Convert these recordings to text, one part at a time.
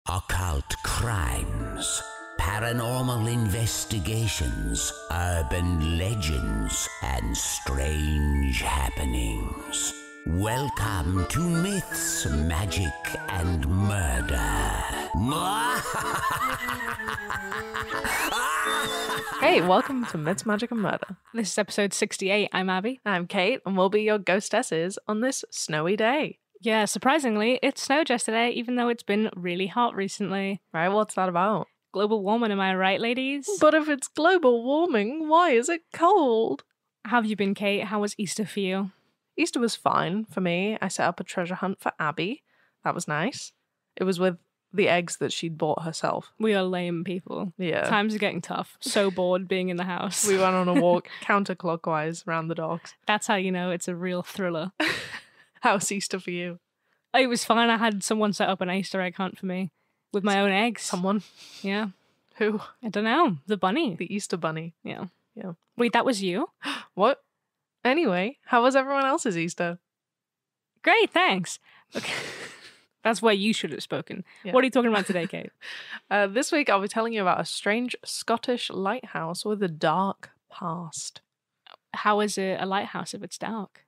Occult crimes, paranormal investigations, urban legends, and strange happenings. Welcome to Myths, Magic, and Murder. Hey, welcome to Myths, Magic, and Murder. This is episode 68. I'm Abby. I'm Kate, and we'll be your ghostesses on this snowy day. Yeah, surprisingly, it snowed yesterday, even though it's been really hot recently. Right, what's that about? Global warming, am I right, ladies? But if it's global warming, why is it cold? How have you been, Kate? How was Easter for you? Easter was fine for me. I set up a treasure hunt for Abby. That was nice. It was with the eggs that she'd bought herself. We are lame people. Yeah. Times are getting tough. So bored being in the house. We went on a walk counterclockwise around the docks. That's how you know it's a real thriller. How's Easter for you? It was fine. I had someone set up an Easter egg hunt for me with my own eggs. Someone? Yeah. Who? I don't know. The bunny. The Easter bunny. Yeah. Yeah. Wait, that was you? What? Anyway, how was everyone else's Easter? Great, thanks. Okay. That's where you should have spoken. Yeah. What are you talking about today, Kate? This week I'll be telling you about a strange Scottish lighthouse with a dark past. How is it a lighthouse if it's dark?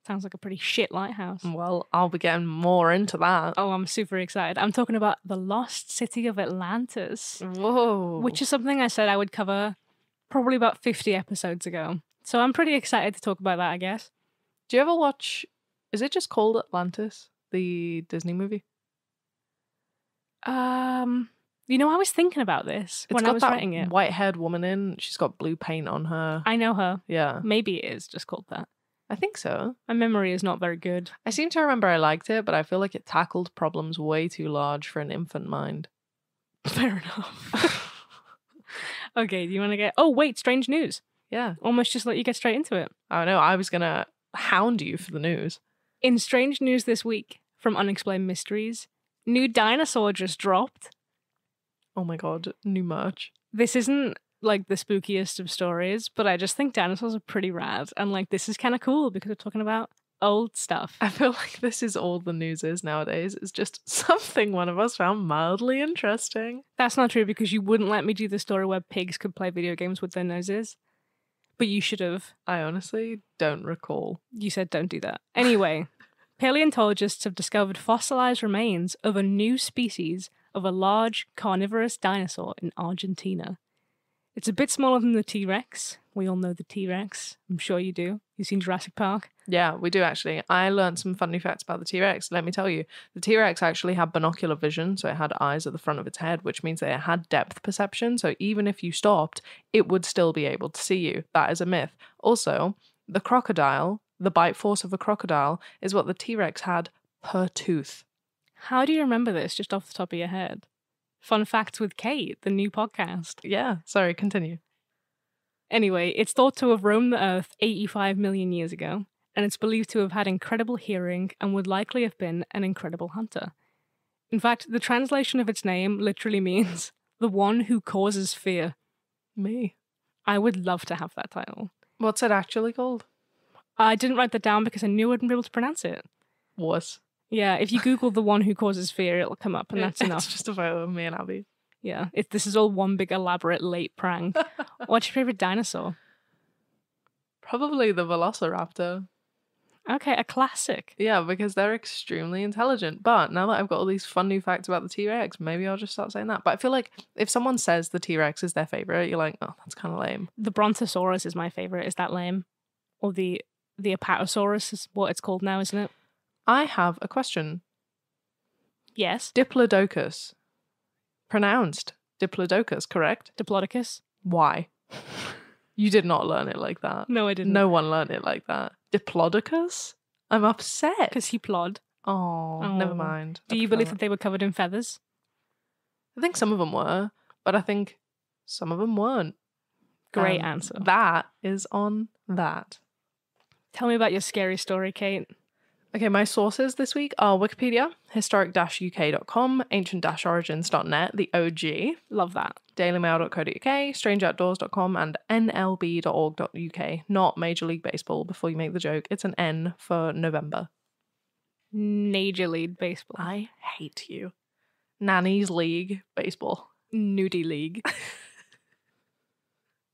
Sounds like a pretty shit lighthouse. Well, I'll be getting more into that. Oh, I'm super excited. I'm talking about the lost city of Atlantis, Whoa. which is something I said I would cover probably about 50 episodes ago. So I'm pretty excited to talk about that, I guess. Do you ever watch, is it just called Atlantis, the Disney movie? I was thinking about this when I was writing it. White-haired woman in. She's got blue paint on her. I know her. Yeah. Maybe it is just called that. I think so. My memory is not very good. I seem to remember I liked it, but I feel like it tackled problems way too large for an infant mind. Fair enough. Okay, do you want to get... Oh, wait, strange news. Yeah. Almost just let you get straight into it. Oh, no, I was going to hound you for the news. In strange news this week from Unexplained Mysteries, new dinosaur just dropped. Oh my god, new merch. This isn't like the spookiest of stories, but I just think dinosaurs are pretty rad. And like, this is kind of cool because we're talking about old stuff. I feel like this is all the news is nowadays. It's just something one of us found mildly interesting. That's not true because you wouldn't let me do the story where pigs could play video games with their noses. But you should have. I honestly don't recall. You said don't do that. Anyway, paleontologists have discovered fossilized remains of a new species of a large carnivorous dinosaur in Argentina. It's a bit smaller than the T-Rex. We all know the T-Rex. I'm sure you do. You've seen Jurassic Park? Yeah, we do actually. I learned some funny facts about the T-Rex. Let me tell you. The T-Rex actually had binocular vision, so it had eyes at the front of its head, which means that it had depth perception, so even if you stopped, it would still be able to see you. That is a myth. Also, the crocodile, the bite force of a crocodile, is what the T-Rex had per tooth. How do you remember this just off the top of your head? Fun Facts with Kate, the new podcast. Yeah, sorry, continue. Anyway, it's thought to have roamed the Earth 85 million years ago, and it's believed to have had incredible hearing and would likely have been an incredible hunter. In fact, the translation of its name literally means the one who causes fear. Me. I would love to have that title. What's it actually called? I didn't write that down because I knew I wouldn't be able to pronounce it. Wuss. Yeah, if you Google the one who causes fear, it'll come up, and that's enough. It's just a photo of me and Abby. Yeah, this is all one big elaborate late prank. What's your favorite dinosaur? Probably the Velociraptor. Okay, a classic. Yeah, because they're extremely intelligent. But now that I've got all these fun new facts about the T-Rex, maybe I'll just start saying that. But I feel like if someone says the T-Rex is their favorite, you're like, oh, that's kind of lame. The Brontosaurus is my favorite. Is that lame? Or the Apatosaurus is what it's called now, isn't it? I have a question. Yes. Diplodocus. Pronounced Diplodocus, correct? Diplodocus? Why? You did not learn it like that. No, I didn't. No one learned it like that. Diplodocus? I'm upset. Because he plod. Oh, never mind. Do you believe that they were covered in feathers? I think some of them were, but I think some of them weren't. Great answer. That is on that. Tell me about your scary story, Kate. Okay, my sources this week are Wikipedia, historic-uk.com, ancient-origins.net, the OG. Love that. dailymail.co.uk, strangeoutdoors.com, and nlb.org.uk. Not Major League Baseball, before you make the joke. It's an N for November. Major League Baseball. I hate you. Nanny's League Baseball. Nudie League.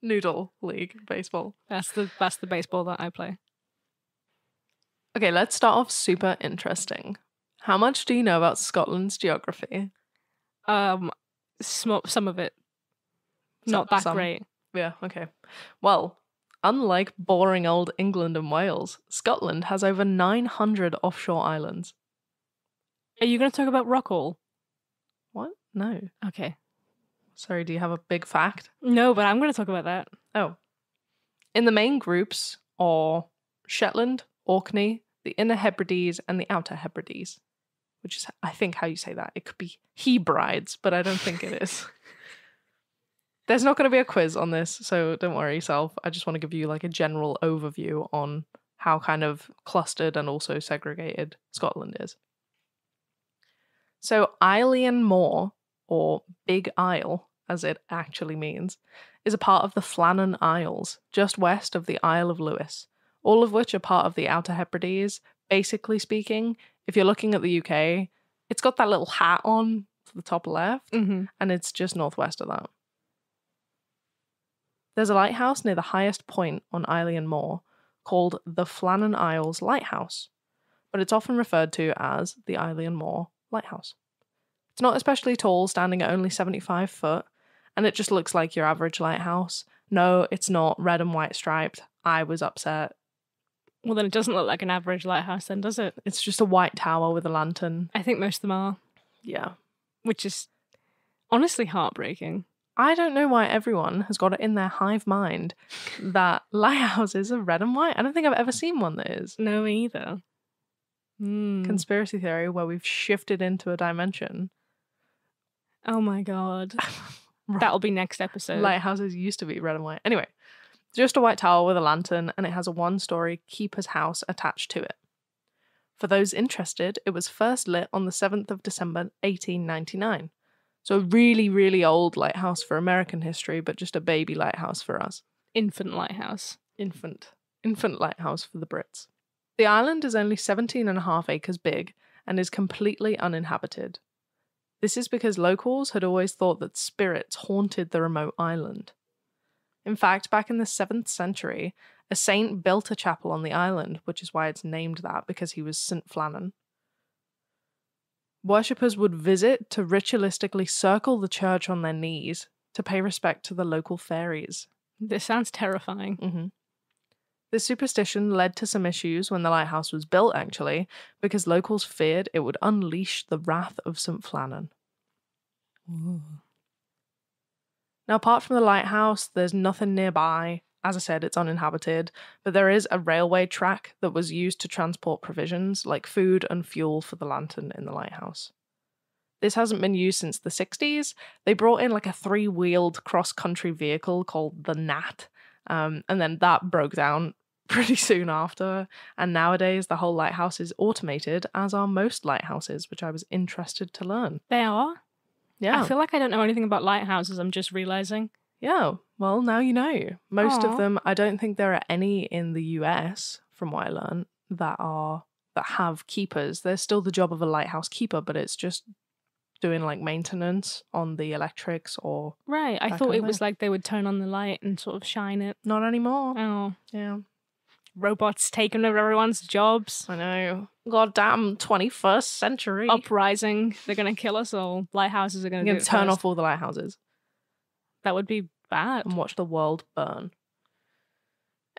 Noodle League Baseball. That's the baseball that I play. Okay, let's start off super interesting. How much do you know about Scotland's geography? Some of it. Not that Some. great. Yeah, okay. Well, unlike boring old England and Wales, Scotland has over 900 offshore islands. Are you going to talk about Rockall? What? No. Okay. Sorry, do you have a big fact? No, but I'm going to talk about that. Oh. In the main groups are Shetland, Orkney, the Inner Hebrides, and the Outer Hebrides, which is, I think, how you say that. It could be Hebrides, but I don't think it is. There's not going to be a quiz on this, so don't worry yourself. I just want to give you like a general overview on how kind of clustered and also segregated Scotland is. So Eilean Mor, or Big Isle, as it actually means, is a part of the Flannan Isles, just west of the Isle of Lewis, all of which are part of the Outer Hebrides. Basically speaking, if you're looking at the UK, it's got that little hat on to the top left, Mm-hmm. and it's just northwest of that. There's a lighthouse near the highest point on Eilean Mor called the Flannan Isles Lighthouse, but it's often referred to as the Eilean Mor Lighthouse. It's not especially tall, standing at only 75 foot, and it just looks like your average lighthouse. No, it's not red and white striped. I was upset. Well, then it doesn't look like an average lighthouse then, does it? It's just a white tower with a lantern. I think most of them are, Yeah. which is honestly heartbreaking. I don't know why everyone has got it in their hive mind that lighthouses are red and white. I don't think I've ever seen one that is. No, me either. Conspiracy theory where we've shifted into a dimension. Oh my god. That'll be next episode. Lighthouses used to be red and white. Anyway, just a white tower with a lantern, and it has a one-story keeper's house attached to it. For those interested, it was first lit on the 7th of December 1899. So a really, really old lighthouse for American history, but just a baby lighthouse for us. Infant lighthouse. Infant lighthouse for the Brits. The island is only 17.5 acres big and is completely uninhabited. This is because locals had always thought that spirits haunted the remote island. In fact, back in the 7th century, a saint built a chapel on the island, which is why it's named that, because he was St. Flannan. Worshippers would visit to ritualistically circle the church on their knees to pay respect to the local fairies. This sounds terrifying. Mm-hmm. This superstition led to some issues when the lighthouse was built, actually, because locals feared it would unleash the wrath of St. Flannan. Ooh. Now, apart from the lighthouse, there's nothing nearby. As I said, it's uninhabited, but there is a railway track that was used to transport provisions, like food and fuel for the lantern in the lighthouse. This hasn't been used since the 60s. They brought in like a 3-wheeled cross-country vehicle called the Gnat, and then that broke down pretty soon after, and nowadays the whole lighthouse is automated, as are most lighthouses, which I was interested to learn. They are? Yeah. I feel like I don't know anything about lighthouses, I'm just realising. Yeah, well, now you know. Most Aw. of them, I don't think there are any in the US, from what I learned, that have keepers. There's still the job of a lighthouse keeper, but it's just doing like maintenance on the electrics or Right, I that thought kind it of was thing. like they would turn on the light and sort of shine it. not anymore. Oh, Yeah, robots taking over everyone's jobs. I know. Goddamn 21st century. Uprising, they're going to kill us all. Lighthouses are going You're to going to turn off all the lighthouses That would be bad. and watch the world burn.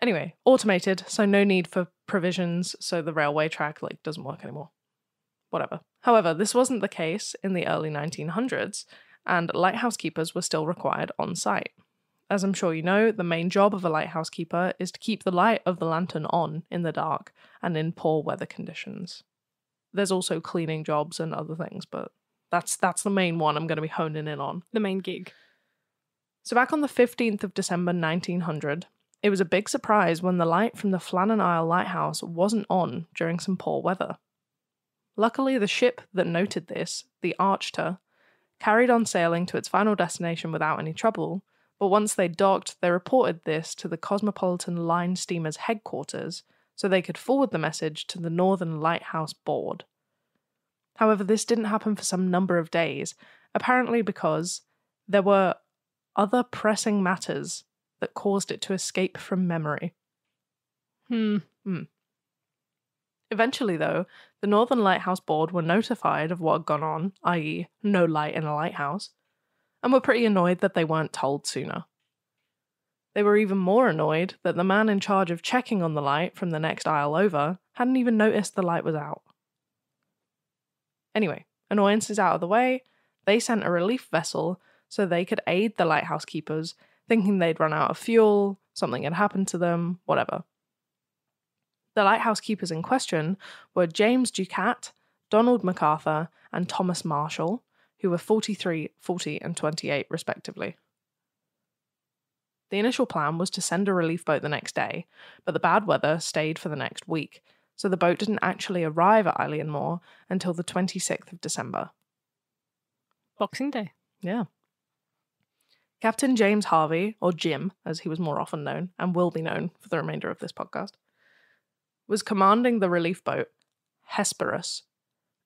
Anyway, automated, so no need for provisions, so the railway track doesn't work anymore. Whatever. However, this wasn't the case in the early 1900s, and lighthouse keepers were still required on site. As I'm sure you know, the main job of a lighthouse keeper is to keep the light of the lantern on in the dark and in poor weather conditions. There's also cleaning jobs and other things, but that's the main one I'm going to be honing in on. The main gig. So back on the 15th of December 1900, it was a big surprise when the light from the Flannan Isle lighthouse wasn't on during some poor weather. Luckily, the ship that noted this, the Archter, carried on sailing to its final destination without any trouble, but once they docked, they reported this to the Cosmopolitan Line Steamer's headquarters so they could forward the message to the Northern Lighthouse Board. However, this didn't happen for some number of days, apparently because there were other pressing matters that caused it to escape from memory. Eventually, though, the Northern Lighthouse Board were notified of what had gone on, i.e., no light in a lighthouse, and were pretty annoyed that they weren't told sooner. They were even more annoyed that the man in charge of checking on the light from the next aisle over hadn't even noticed the light was out. Anyway, annoyances out of the way, they sent a relief vessel so they could aid the lighthouse keepers, thinking they'd run out of fuel, something had happened to them, whatever. The lighthouse keepers in question were James Ducat, Donald MacArthur, and Thomas Marshall, who were 43, 40, and 28 respectively. The initial plan was to send a relief boat the next day, but the bad weather stayed for the next week, so the boat didn't actually arrive at Eilean Mor until the 26th of December. Boxing Day. Yeah. Captain James Harvey, or Jim, as he was more often known, and will be known for the remainder of this podcast, was commanding the relief boat, Hesperus,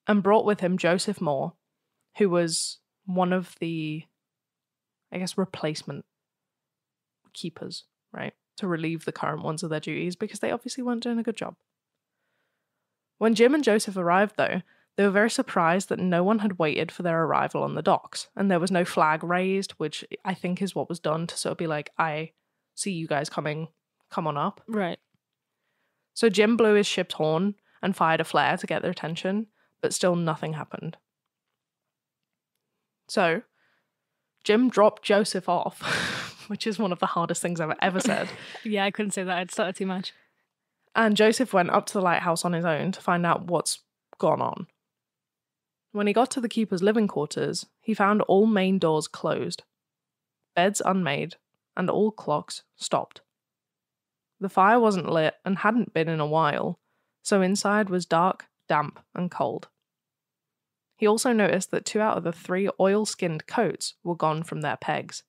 and brought with him Joseph Moore, who was one of the, replacement keepers, right? To relieve the current ones of their duties, because they obviously weren't doing a good job. When Jim and Joseph arrived, though, they were very surprised that no one had waited for their arrival on the docks, and there was no flag raised, which I think is what was done to sort of be like, I see you guys coming, come on up. Right. So Jim blew his ship's horn and fired a flare to get their attention, but still nothing happened. So Jim dropped Joseph off, which is one of the hardest things I've ever said. Yeah, I couldn't say that. I'd stuttered too much. And Joseph went up to the lighthouse on his own to find out what's gone on. When he got to the keeper's living quarters, he found all main doors closed, beds unmade, and all clocks stopped. The fire wasn't lit and hadn't been in a while, so inside was dark, damp, and cold. He also noticed that 2 out of the 3 oil-skinned coats were gone from their pegs.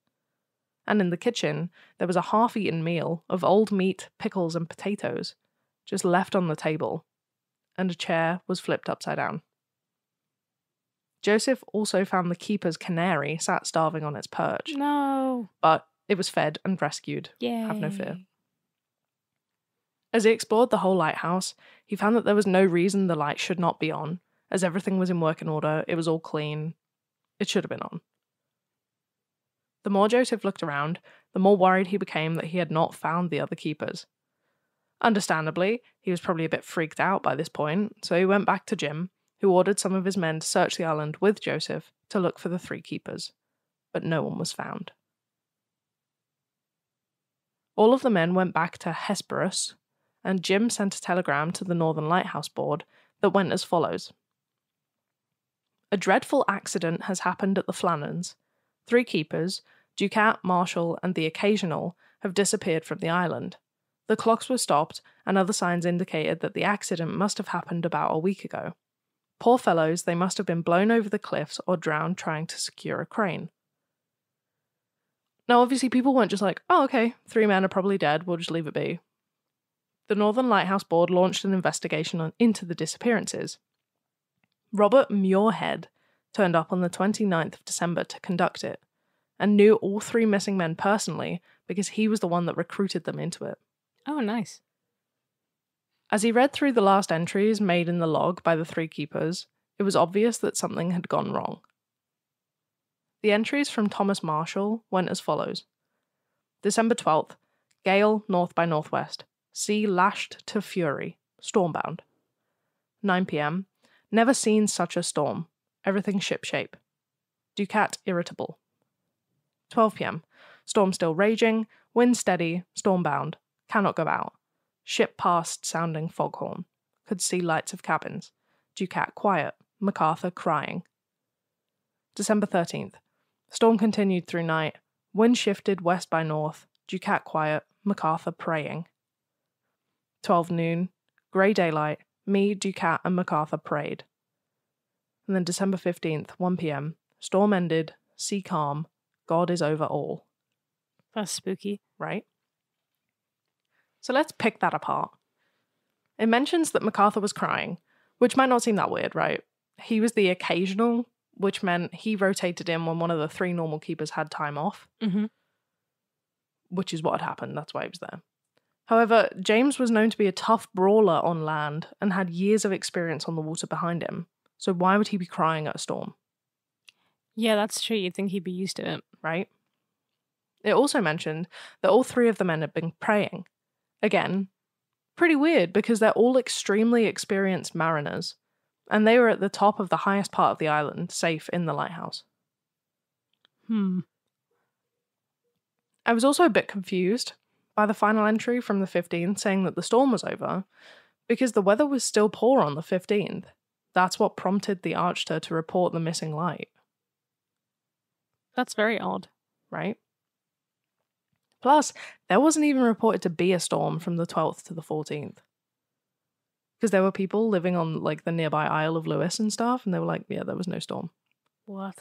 And in the kitchen, there was a half-eaten meal of old meat, pickles, and potatoes, just left on the table, and a chair was flipped upside down. Joseph also found the keeper's canary sat starving on its perch. No. But it was fed and rescued. Yay. Have no fear. As he explored the whole lighthouse, he found that there was no reason the light should not be on, as everything was in working order, it was all clean. It should have been on. The more Joseph looked around, the more worried he became that he had not found the other keepers. Understandably, he was probably a bit freaked out by this point, so he went back to Jim, who ordered some of his men to search the island with Joseph to look for the 3 keepers, but no one was found. All of the men went back to Hesperus, and Jim sent a telegram to the Northern Lighthouse Board that went as follows. A dreadful accident has happened at the Flannans. 3 keepers, Ducat, Marshall, and the Occasional, have disappeared from the island. The clocks were stopped, and other signs indicated that the accident must have happened about a week ago. Poor fellows, they must have been blown over the cliffs or drowned trying to secure a crane. Now, obviously, people weren't just like, oh, okay, 3 men are probably dead, we'll just leave it be. The Northern Lighthouse Board launched an investigation into the disappearances. Robert Muirhead turned up on the 29th of December to conduct it, and knew all 3 missing men personally because he was the one that recruited them into it. Oh, nice. As he read through the last entries made in the log by the 3 keepers, it was obvious that something had gone wrong. The entries from Thomas Marshall went as follows. December 12th, gale north by northwest, sea lashed to fury, stormbound. 9 p.m, never seen such a storm, everything shipshape. Ducat irritable. 12 p.m, storm still raging, wind steady, stormbound, cannot go out. Ship passed sounding foghorn. Could see lights of cabins. Ducat quiet. MacArthur crying. December 13th. Storm continued through night. Wind shifted west by north. Ducat quiet. MacArthur praying. 12 noon. Grey daylight. Me, Ducat, and MacArthur prayed. And then December 15th, 1 p.m. Storm ended. Sea calm. God is over all. That's spooky. Right? So let's pick that apart. It mentions that MacArthur was crying, which might not seem that weird, right? he was the occasional, which meant he rotated in when one of the 3 normal keepers had time off, Mm-hmm. which is what had happened. That's why he was there. However, James was known to be a tough brawler on land and had years of experience on the water behind him. So why would he be crying at a storm, Yeah, that's true. You'd think he'd be used to it. right? It also mentioned that all 3 of the men had been praying. Again, pretty weird because they're all extremely experienced mariners, and they were at the top of the highest part of the island, safe in the lighthouse. I was also a bit confused by the final entry from the 15th saying that the storm was over, because the weather was still poor on the 15th. That's what prompted the Archer to report the missing light, That's very odd. right? Plus, there wasn't even reported to be a storm from the 12th to the 14th. Because there were people living on like the nearby Isle of Lewis and stuff, and they were like, yeah, there was no storm. What?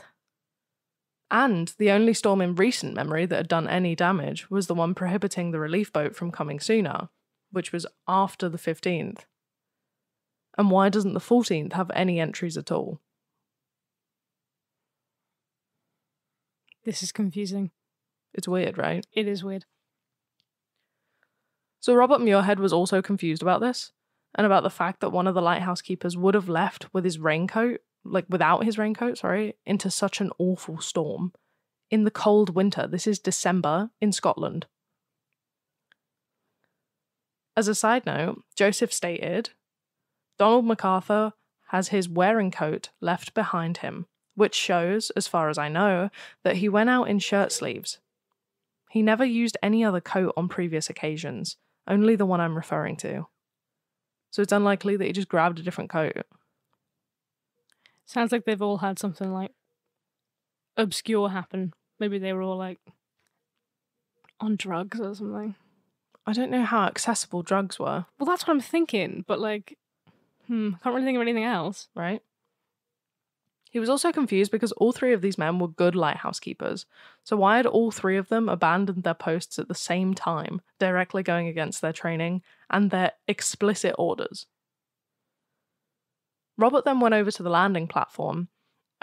And the only storm in recent memory that had done any damage was the one prohibiting the relief boat from coming sooner, which was after the 15th. And why doesn't the 14th have any entries at all? This is confusing. It's weird, right? It is weird. So Robert Muirhead was also confused about this, and about the fact that one of the lighthouse keepers would have left with his raincoat, like without his raincoat, into such an awful storm in the cold winter. This is December in Scotland. As a side note, Joseph stated, Donald MacArthur has his wearing coat left behind him, which shows, as far as I know, that he went out in shirt sleeves. He never used any other coat on previous occasions, only the one I'm referring to. So it's unlikely that he just grabbed a different coat. Sounds like they've all had something like obscure happen. Maybe they were all like on drugs or something. I don't know how accessible drugs were, Well, that's what I'm thinking, but like, can't really think of anything else. right? He was also confused because all 3 of these men were good lighthouse keepers. So why had all 3 of them abandoned their posts at the same time, directly going against their training and their explicit orders? Robert then went over to the landing platform.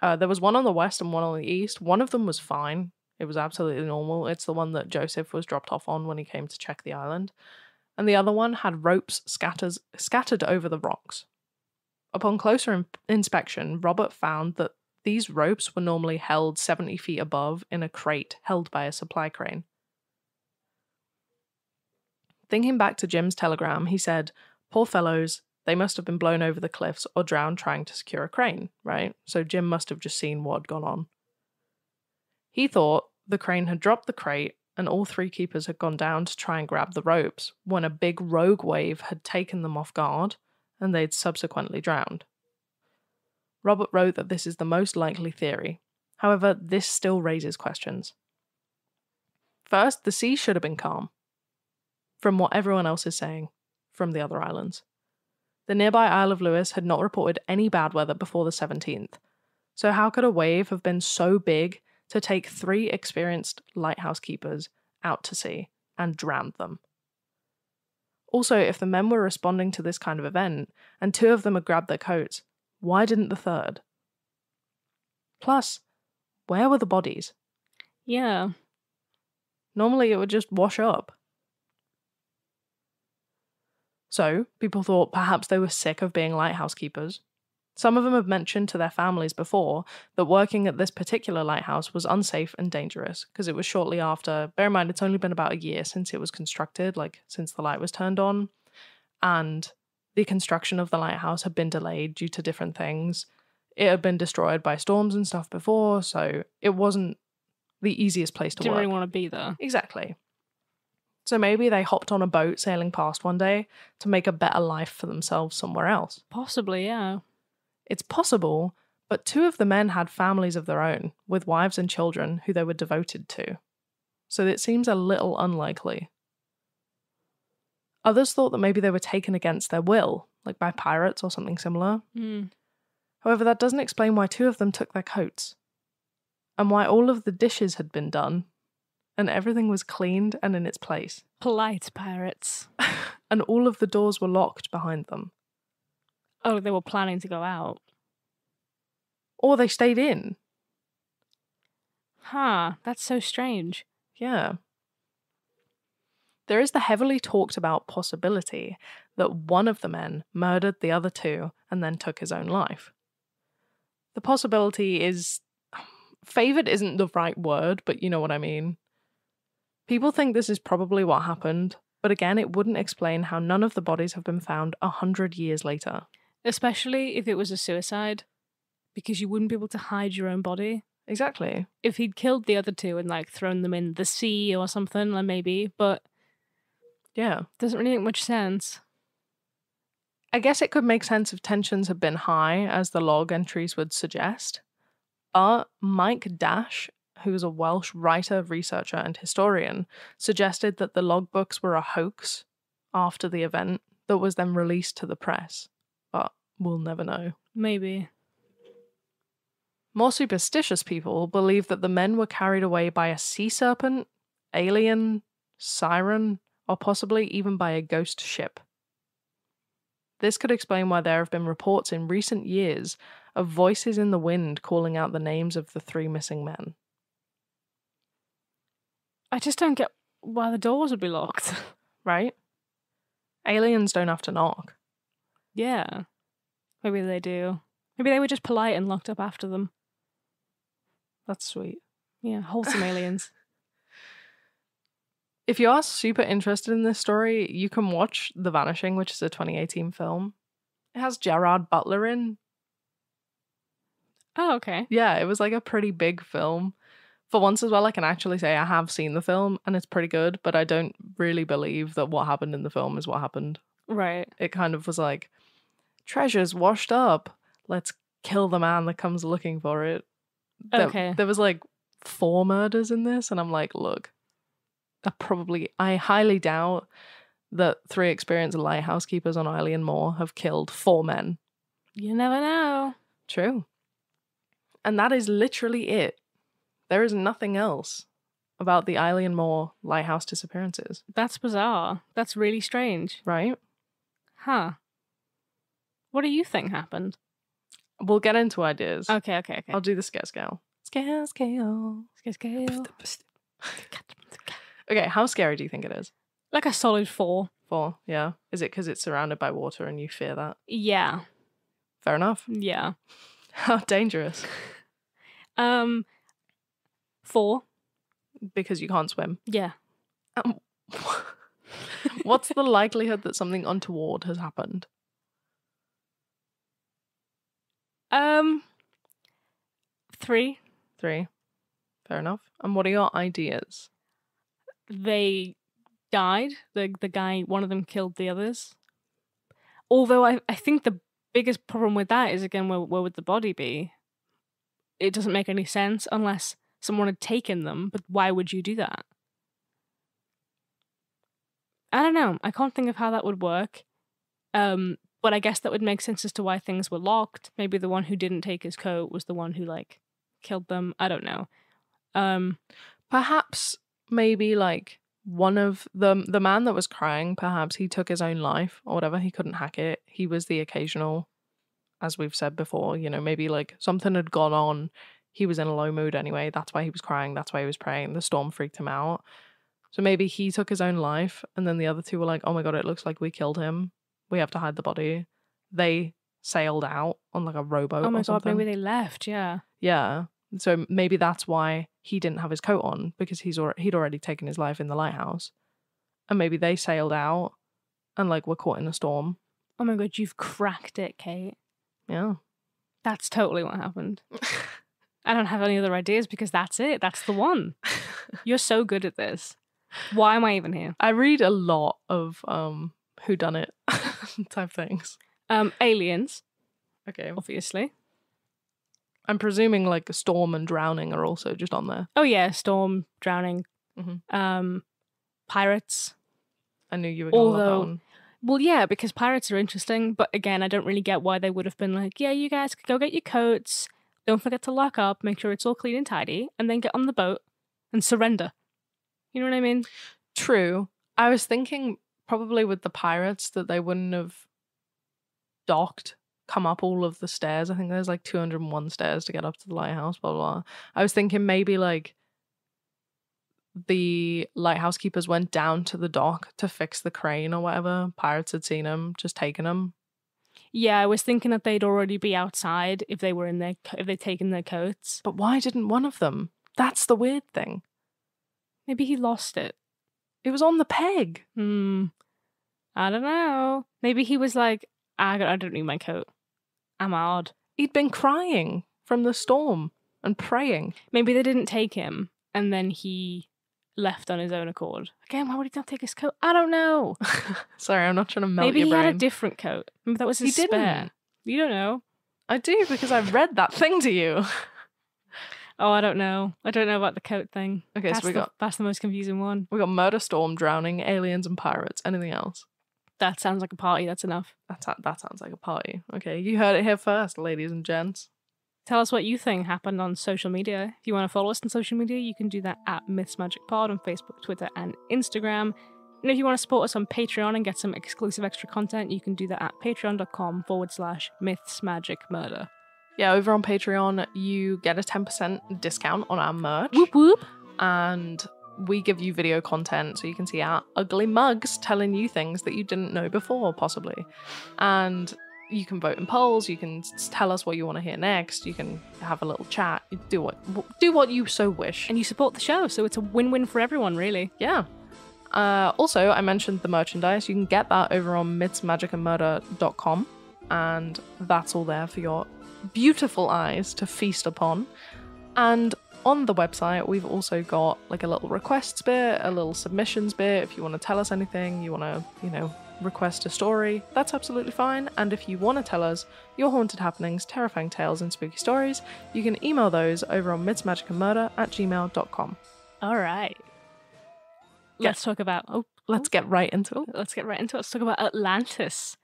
There was one on the west and one on the east. One of them was fine. It was absolutely normal. It's the one that Joseph was dropped off on when he came to check the island. And the other one had ropes scattered over the rocks. Upon closer inspection, Robert found that these ropes were normally held 70 feet above in a crate held by a supply crane. Thinking back to Jim's telegram, he said, poor fellows, they must have been blown over the cliffs or drowned trying to secure a crane, right? So Jim must have just seen what had gone on. He thought the crane had dropped the crate and all 3 keepers had gone down to try and grab the ropes when a big rogue wave had taken them off guard and they'd subsequently drowned. Robert wrote that this is the most likely theory. However, this still raises questions. First, the sea should have been calm, from what everyone else is saying, from the other islands. The nearby Isle of Lewis had not reported any bad weather before the 17th, so how could a wave have been so big to take 3 experienced lighthouse keepers out to sea and drown them? Also, if the men were responding to this kind of event, and 2 of them had grabbed their coats, why didn't the 3rd? Plus, where were the bodies? Yeah. Normally it would just wash up. So, people thought perhaps they were sick of being lighthouse keepers. Some of them have mentioned to their families before that working at this particular lighthouse was unsafe and dangerous because it was shortly after. Bear in mind, it's only been about a year since it was constructed, like since the light was turned on. And the construction of the lighthouse had been delayed due to different things. It had been destroyed by storms and stuff before, so it wasn't the easiest place to Didn't work. really want to be there. Exactly. So maybe they hopped on a boat sailing past one day to make a better life for themselves somewhere else. Possibly, yeah. It's possible, but 2 of the men had families of their own, with wives and children who they were devoted to. So it seems a little unlikely. Others thought that maybe they were taken against their will, like by pirates or something similar. However, that doesn't explain why 2 of them took their coats, and why all of the dishes had been done, and everything was cleaned and in its place, Polite pirates. and all of the doors were locked behind them. Oh, they were planning to go out. Or they stayed in. Huh, that's so strange. Yeah. There is the heavily talked about possibility that one of the men murdered the other two and then took his own life. The possibility is... favoured isn't the right word, but you know what I mean. People think this is probably what happened, but again, it wouldn't explain how none of the bodies have been found 100 years later. Especially if it was a suicide, because you wouldn't be able to hide your own body. Exactly. If he'd killed the other two and like thrown them in the sea or something, like maybe, but Yeah. doesn't really make much sense. I guess it could make sense if tensions had been high, as the log entries would suggest. But Mike Dash, who's a Welsh writer, researcher, and historian, suggested that the logbooks were a hoax after the event that was then released to the press. But we'll never know. Maybe. More superstitious people believe that the men were carried away by a sea serpent, alien, siren, or possibly even by a ghost ship. This could explain why there have been reports in recent years of voices in the wind calling out the names of the 3 missing men. I just don't get why the doors would be locked. Right? Aliens don't have to knock. Yeah. Maybe they do. Maybe they were just polite and locked up after them. That's sweet. Yeah, wholesome aliens. If you are super interested in this story, you can watch The Vanishing, which is a 2018 film. It has Gerard Butler in. Oh, okay. Yeah, it was like a pretty big film. For once as well, I can actually say I have seen the film and it's pretty good, but I don't really believe that what happened in the film is what happened. Right. It kind of was like, treasure's washed up. Let's kill the man that comes looking for it. Okay. There was like 4 murders in this, and I'm like, look, I highly doubt that 3 experienced lighthouse keepers on Eilean Moor have killed 4 men. You never know. True. And that is literally it. There is nothing else about the Eilean Moor lighthouse disappearances. That's bizarre. That's really strange. Right? Huh. What do you think happened? We'll get into ideas. Okay. I'll do the scare scale. Scare scale. Scale. Okay, how scary do you think it is? Like a solid 4. 4, yeah. Is it because it's surrounded by water and you fear that? Yeah. Fair enough. Yeah. How dangerous? 4. Because you can't swim. Yeah. What's the likelihood that something untoward has happened? 3. 3. Fair enough. And what are your ideas? They died. The guy, one of them killed the others. Although I think the biggest problem with that is, again, where would the body be? It doesn't make any sense unless someone had taken them, but why would you do that? I don't know. I can't think of how that would work. But I guess that would make sense as to why things were locked. Maybe the one who didn't take his coat was the one who, like, killed them. I don't know. Perhaps maybe like one of the man that was crying, perhaps he took his own life or whatever. He couldn't hack it. He was the occasional, as we've said before, you know, maybe like something had gone on. He was in a low mood anyway. That's why he was crying. That's why he was praying. The storm freaked him out. So maybe he took his own life, and then the other 2 were like, oh my God, it looks like we killed him. We have to hide the body. They sailed out on like a rowboat. Oh my or God, something. maybe they left, yeah. Yeah. So maybe that's why he didn't have his coat on, because he'd already taken his life in the lighthouse. And maybe they sailed out and like were caught in a storm. Oh my God, you've cracked it, Kate. Yeah. That's totally what happened. I don't have any other ideas because that's it. That's the one. You're so good at this. Why am I even here? I read a lot of whodunit type things. Aliens, Okay. obviously. I'm presuming like a storm and drowning are also just on there. Oh yeah, storm, drowning, Mhm. pirates. I knew you were going to love that Although, one. well, yeah, because pirates are interesting, but again, I don't really get why they would have been like, yeah, you guys could go get your coats, don't forget to lock up, make sure it's all clean and tidy, and then get on the boat and surrender. You know what I mean? True. I was thinking probably with the pirates that they wouldn't have docked come up all of the stairs. I think there's like 201 stairs to get up to the lighthouse, blah, blah, blah. I was thinking maybe like the lighthouse keepers went down to the dock to fix the crane or whatever. Pirates had seen them, just taken them. Yeah, I was thinking that they'd already be outside if they were if they'd taken their coats. But why didn't one of them? That's the weird thing. Maybe he lost it. It was on the peg. I don't know. Maybe he was like, I don't need my coat. I'm hard. He'd been crying from the storm and praying. Maybe they didn't take him and then he left on his own accord. Again, why would he not take his coat? I don't know. Sorry, I'm not trying to melt Maybe your he brain. had a different coat. Maybe that was his spare. Didn't. You don't know. I do, because I read that thing to you. Oh, I don't know. I don't know about the coat thing. Okay, so that's the most confusing one. We got murder, storm, drowning, aliens, and pirates. Anything else? That sounds like a party. That's enough. That sounds like a party. Okay, you heard it here first, ladies and gents. Tell us what you think happened on social media. If you want to follow us on social media, you can do that at Myths Magic Pod on Facebook, Twitter, and Instagram. And if you want to support us on Patreon and get some exclusive extra content, you can do that at patreon.com/mythsmagicmurder. Yeah, over on Patreon, you get a 10% discount on our merch. Whoop whoop. And we give you video content so you can see our ugly mugs telling you things that you didn't know before, possibly. And you can vote in polls, you can tell us what you want to hear next, you can have a little chat, you do what you so wish. And you support the show, so it's a win-win for everyone, really. Yeah. Also, I mentioned the merchandise. You can get that over on mythsmagicandmurder.com, and that's all there for your beautiful eyes to feast upon. And on the website, we've also got like a little requests bit, a little submissions bit. If you want to tell us anything, you want to, request a story, that's absolutely fine. And if you want to tell us your haunted happenings, terrifying tales, and spooky stories, you can email those over on mythsmagicandmurder@gmail.com. All right. Let's talk about... Let's get right into it. Let's get right into it. Let's talk about Atlantis.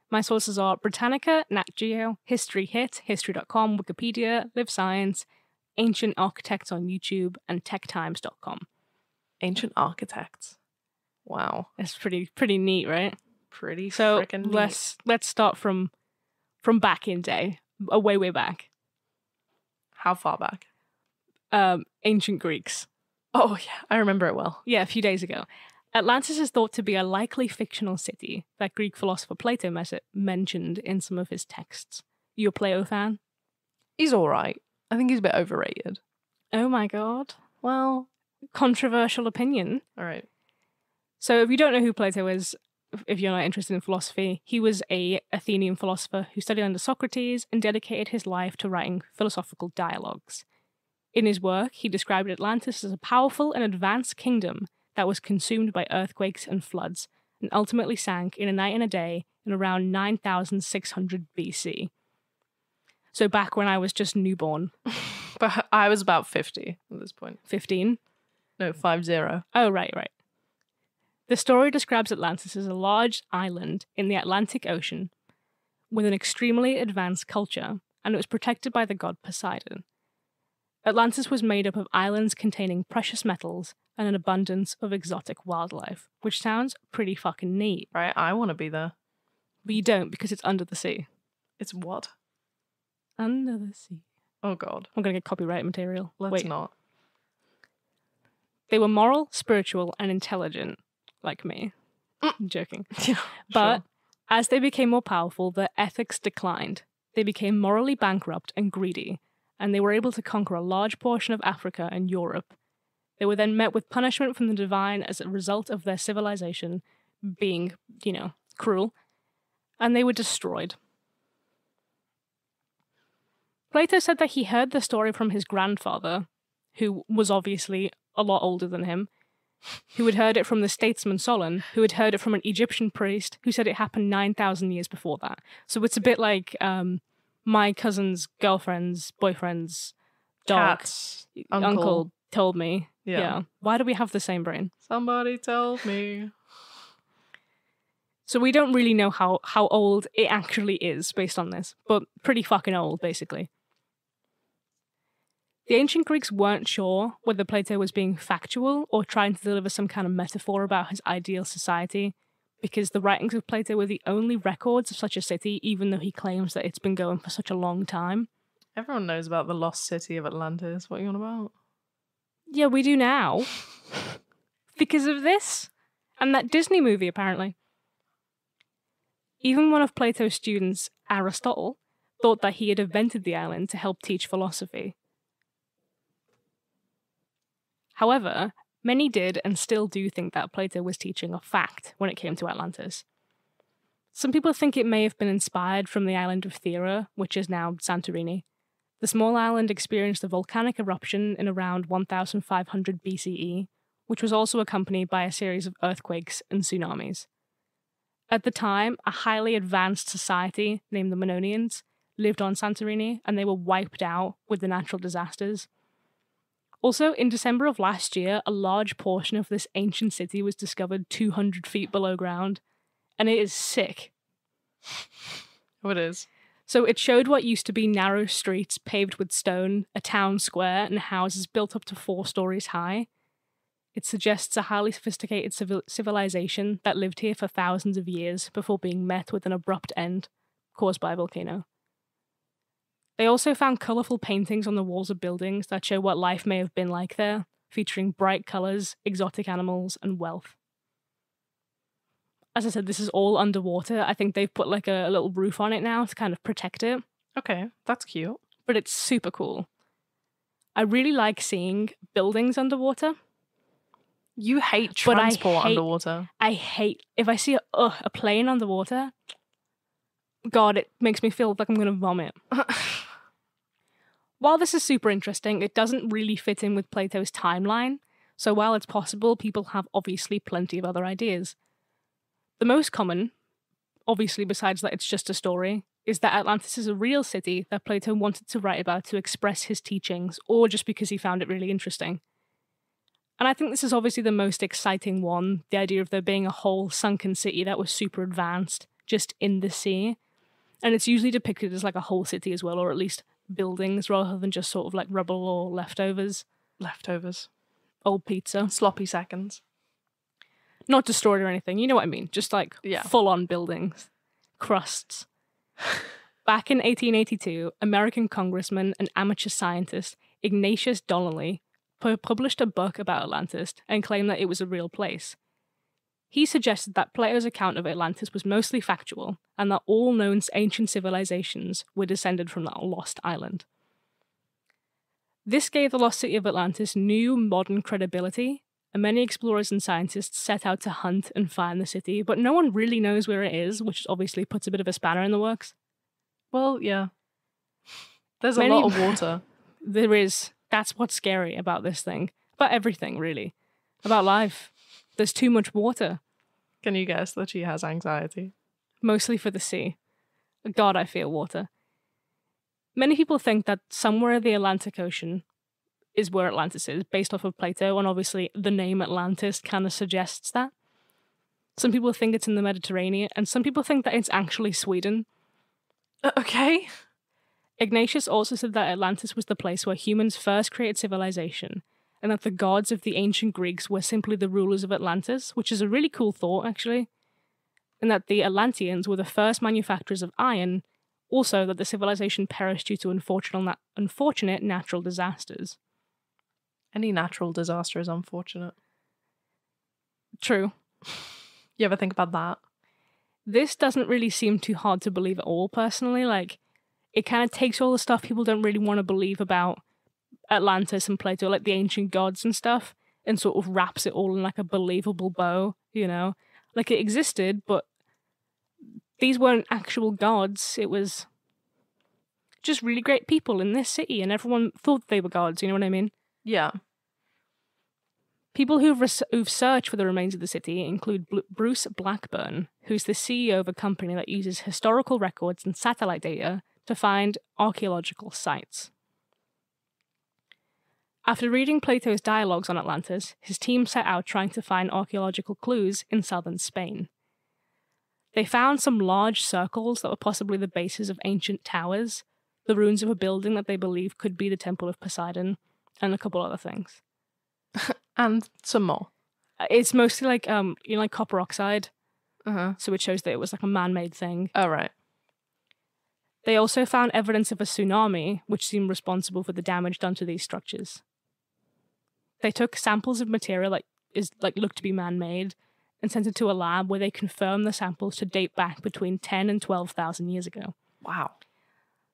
My sources are Britannica, Nat Geo, History Hit, History.com, Wikipedia, Live Science, Ancient Architects on YouTube, and TechTimes.com. Ancient Architects. Wow. It's pretty neat, right? Pretty so freaking neat. Let's start from back in day, way back. How far back? Ancient Greeks. Oh yeah, I remember it well. Yeah, a few days ago. Atlantis is thought to be a likely fictional city that Greek philosopher Plato mentioned in some of his texts. You a Plato fan? He's all right. I think he's a bit overrated. Oh my god. Well, controversial opinion. All right. So if you don't know who Plato is, if you're not interested in philosophy, he was a Athenian philosopher who studied under Socrates and dedicated his life to writing philosophical dialogues. In his work, he described Atlantis as a powerful and advanced kingdom that was consumed by earthquakes and floods, and ultimately sank in a night and a day in around 9,600 BC. So back when I was just newborn. But I was about 50 at this point. 15? No, 50. Oh, right. The story describes Atlantis as a large island in the Atlantic Ocean with an extremely advanced culture, and it was protected by the god Poseidon. Atlantis was made up of islands containing precious metals and an abundance of exotic wildlife, which sounds pretty fucking neat. Right, I want to be there. But you don't, because it's under the sea. It's what? Under the sea. Oh god. I'm going to get copyright material. Let's not. They were moral, spiritual, and intelligent, like me. I'm joking. Yeah, but sure. As they became more powerful, their ethics declined. They became morally bankrupt and greedy, and they were able to conquer a large portion of Africa and Europe. They were then met with punishment from the divine as a result of their civilization being, cruel, and they were destroyed. Plato said that he heard the story from his grandfather, who was obviously a lot older than him, who had heard it from the statesman Solon, who had heard it from an Egyptian priest, who said it happened 9,000 years before that. So it's a bit like my cousin's girlfriend's boyfriend's dog, Cat's uncle told me. Yeah. Why do we have the same brain? Somebody told me. So we don't really know how old it actually is based on this, but pretty fucking old, basically. The ancient Greeks weren't sure whether Plato was being factual or trying to deliver some kind of metaphor about his ideal society, because the writings of Plato were the only records of such a city, even though he claims that it's been going for such a long time. Everyone knows about the lost city of Atlantis. What are you on about? Yeah, we do now. Because of this. And that Disney movie, apparently. Even one of Plato's students, Aristotle, thought that he had invented the island to help teach philosophy. However, many did and still do think that Plato was teaching a fact when it came to Atlantis. Some people think it may have been inspired from the island of Thera, which is now Santorini. The small island experienced a volcanic eruption in around 1500 BCE, which was also accompanied by a series of earthquakes and tsunamis. At the time, a highly advanced society named the Mannonians lived on Santorini, and they were wiped out with the natural disasters. Also, in December of last year, a large portion of this ancient city was discovered 200 feet below ground, and it is sick. Oh, it is. So it showed what used to be narrow streets paved with stone, a town square, and houses built up to 4 stories high. It suggests a highly sophisticated civilization that lived here for thousands of years before being met with an abrupt end caused by a volcano. They also found colourful paintings on the walls of buildings that show what life may have been like there, featuring bright colours, exotic animals, and wealth. As I said, this is all underwater. I think they've put like a little roof on it now to kind of protect it. Okay, that's cute. But it's super cool. I really like seeing buildings underwater. You hate transport underwater. I hate, if I see a plane underwater, God, it makes me feel like I'm going to vomit. While this is super interesting, it doesn't really fit in with Plato's timeline, so while it's possible, people have obviously plenty of other ideas. The most common, obviously besides that it's just a story, is that Atlantis is a real city that Plato wanted to write about to express his teachings, or just because he found it really interesting. And I think this is obviously the most exciting one, the idea of there being a whole sunken city that was super advanced, just in the sea. And it's usually depicted as like a whole city as well, or at least buildings, rather than just sort of like rubble or leftovers. Leftovers. Old pizza. Sloppy seconds. Not destroyed or anything, you know what I mean? Just like full-on buildings. Crusts. Back in 1882, American congressman and amateur scientist Ignatius Donnelly published a book about Atlantis and claimed that it was a real place. He suggested that Plato's account of Atlantis was mostly factual and that all known ancient civilizations were descended from that lost island. This gave the lost city of Atlantis new modern credibility, and many explorers and scientists set out to hunt and find the city, but no one really knows where it is, which obviously puts a bit of a spanner in the works. Well, yeah. There's a lot of water. There is. That's what's scary about this thing. About everything, really. About life. There's too much water. Can you guess that she has anxiety? Mostly for the sea. God, I fear water. Many people think that somewhere in the Atlantic Ocean is where Atlantis is, based off of Plato, and obviously the name Atlantis kind of suggests that. Some people think it's in the Mediterranean, and some people think that it's actually Sweden. Okay. Ignatius also said that Atlantis was the place where humans first created civilization, and that the gods of the ancient Greeks were simply the rulers of Atlantis, which is a really cool thought, actually. And that the Atlanteans were the first manufacturers of iron, also that the civilization perished due to unfortunate natural disasters. Any natural disaster is unfortunate. True. You ever think about that? This doesn't really seem too hard to believe at all, personally. Like, it kind of takes all the stuff people don't really want to believe about Atlantis and Plato, like the ancient gods and stuff, and sort of wraps it all in like a believable bow, you know? Like, it existed, but these weren't actual gods. It was just really great people in this city, and everyone thought they were gods, you know what I mean? Yeah. People who've searched for the remains of the city include Bruce Blackburn, who's the CEO of a company that uses historical records and satellite data to find archaeological sites. After reading Plato's dialogues on Atlantis, his team set out trying to find archaeological clues in southern Spain. They found some large circles that were possibly the bases of ancient towers, the ruins of a building that they believe could be the Temple of Poseidon, and a couple other things. And some more. It's mostly like, like copper oxide. So it shows that it was like a man-made thing. Oh, right. They also found evidence of a tsunami, which seemed responsible for the damage done to these structures. They took samples of material that looked to be man-made and sent it to a lab where they confirmed the samples to date back between 10 and 12,000 years ago. Wow.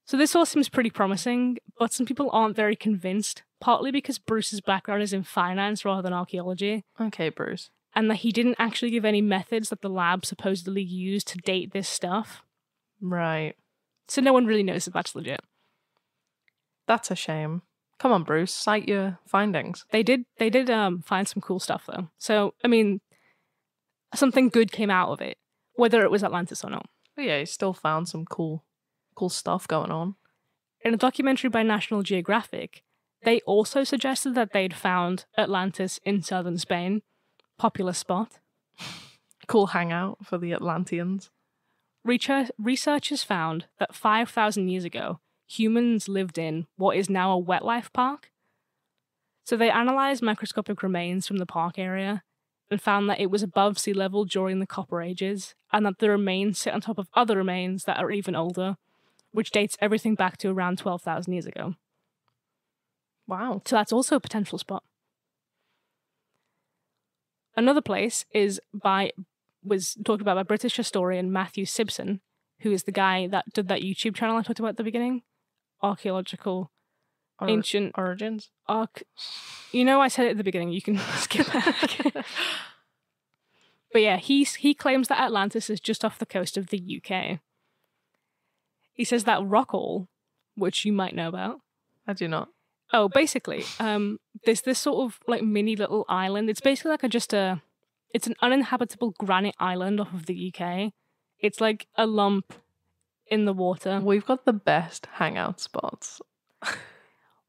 So this all seems pretty promising, but some people aren't very convinced, partly because Bruce's background is in finance rather than archaeology, Okay, Bruce. and that he didn't actually give any methods that the lab supposedly used to date this stuff. Right. So no one really knows if that's legit. That's a shame. Come on, Bruce. Cite your findings. They did find some cool stuff though. So, I mean, something good came out of it, whether it was Atlantis or not. But yeah, he still found some cool stuff going on. In a documentary by National Geographic, they also suggested that they'd found Atlantis in southern Spain. Popular spot. Cool hangout for the Atlanteans. Researchers found that 5,000 years ago, humans lived in what is now a wetlife park. So they analysed microscopic remains from the park area and found that it was above sea level during the Copper Ages, and that the remains sit on top of other remains that are even older, which dates everything back to around 12,000 years ago. Wow. So that's also a potential spot. Another place was talked about by British historian Matthew Simpson, who is the guy that did that YouTube channel I talked about at the beginning. Archaeological Ancient Origins. I said it at the beginning. You can skip back. But yeah, he claims that Atlantis is just off the coast of the UK. He says that Rockall, which you might know about. I do not. Oh, basically, there's this sort of like mini little island. It's basically like it's an uninhabitable granite island off of the UK. It's like a lump in the water. We've got the best hangout spots.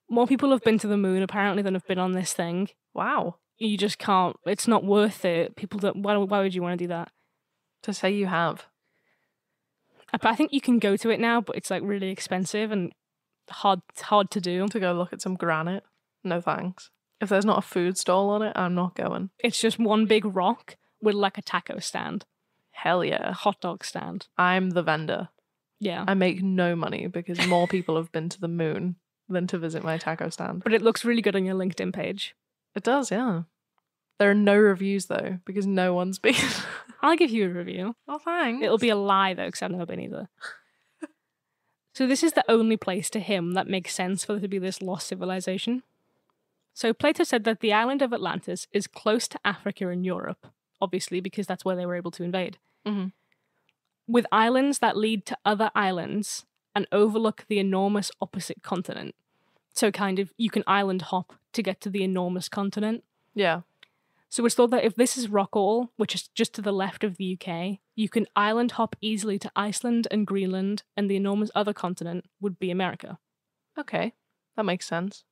More people have been to the moon apparently than have been on this thing. Wow. You just can't. It's not worth it. People don't. Why would you want to do that? To say you have. I think you can go to it now, but it's like really expensive and hard to do. To go look at some granite. No thanks. If there's not a food stall on it, I'm not going. It's just one big rock with like a taco stand, Hell a yeah. hot dog stand. I'm the vendor. Yeah. I make no money because more people have been to the moon than to visit my taco stand. But it looks really good on your LinkedIn page. It does, yeah. There are no reviews though, because no one's been. I'll give you a review. Oh, thanks. It'll be a lie though, because I've never been either. So this is the only place to him that makes sense for there to be this lost civilization. So Plato said that the island of Atlantis is close to Africa and Europe, obviously because that's where they were able to invade, with islands that lead to other islands and overlook the enormous opposite continent. So kind of you can island hop to get to the enormous continent. Yeah. So it's thought that if this is Rockall, which is just to the left of the UK, you can island hop easily to Iceland and Greenland, and the enormous other continent would be America. Okay. That makes sense.